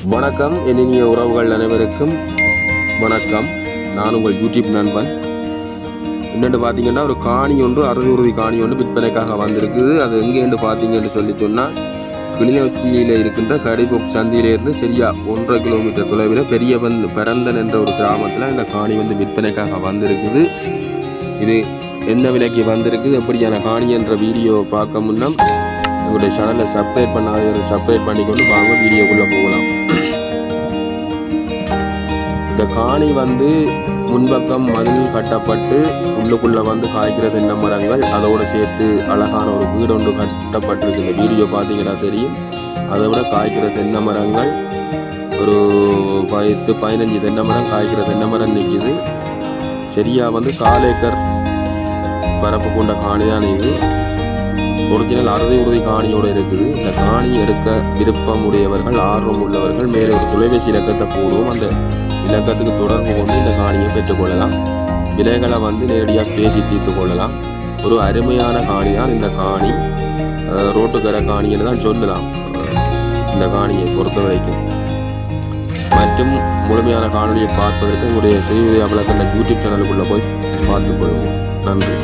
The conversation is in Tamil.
வணக்கம் இனிய உறவுகள் அனைவருக்கும் வணக்கம். நான் உங்கள் யூடியூப் நண்பன். என்னென்னு பார்த்தீங்கன்னா, ஒரு காணி ஒன்று அறுதி காணி ஒன்று விற்பனைக்காக வந்திருக்குது. அது எங்கேன்னு பார்த்தீங்கன்னு சொன்னால், கிளிநொச்சியில் இருக்கின்ற கடிபோக் சந்தியிலிருந்து சரியாக 1.5 கிலோமீட்டர் தொலைவில் பெரந்தன் என்ற ஒரு கிராமத்தில் இந்த காணி விற்பனைக்காக வந்திருக்குது. இது என்ன விலைக்கு வந்திருக்குது, எப்படியான காணி என்ற வீடியோ பார்க்க முன்னம் உங்களுடைய சேனலை சப்ஸ்கிரைப் பண்ணாதவர்கள் சப்ஸ்கிரைப் பண்ணிக்கொண்டு வாங்க வீடியோக்குள்ளே போகலாம். இந்த காணி முன்பக்கம் மதில் கட்டப்பட்டு உள்ளுக்குள்ளே காய்க்கிற தென்னை மரங்கள், அதோடு சேர்த்து அழகான ஒரு வீடு ஒன்று கட்டப்பட்டிருக்கு. இந்த வீடியோ பார்த்தீங்கன்னா தெரியும். அதை விட காய்க்கிற தென்னை மரங்கள் ஒரு 10-15 தென்னை மரம் காய்க்கிற தென்னை மரம் நிற்கிது. சரியாக 4 ஏக்கர் பரப்பு கொண்ட காணி தான் இது. ஒரிஜினல் உறுதி காணியோடு இருக்குது. இந்த காணி எடுக்க விருப்பம் உடையவர்கள், ஆர்வம் உள்ளவர்கள் மேலே ஒரு தொலைபேசி இலக்கத்தை போடுவோம். அந்த இலக்கத்துக்கு தொடர்பு கொண்டு இந்த காணியை பெற்றுக்கொள்ளலாம். விலைகளை நேரடியாக பேசி தீர்த்து கொள்ளலாம். ஒரு அருமையான காணி தான் இந்த காணி. ரோட்டுக்கரை காணின்னு தான் சொல்லலாம் இந்த காணியை பொறுத்த வரைக்கும். மற்றும் முழுமையான காணொலியை பார்ப்பதற்கு உங்களுடைய செய்தி விளக்கண்ட யூடியூப் சேனலுக்குள்ளே போய் பார்த்துக்கொள்வோம். நன்றி.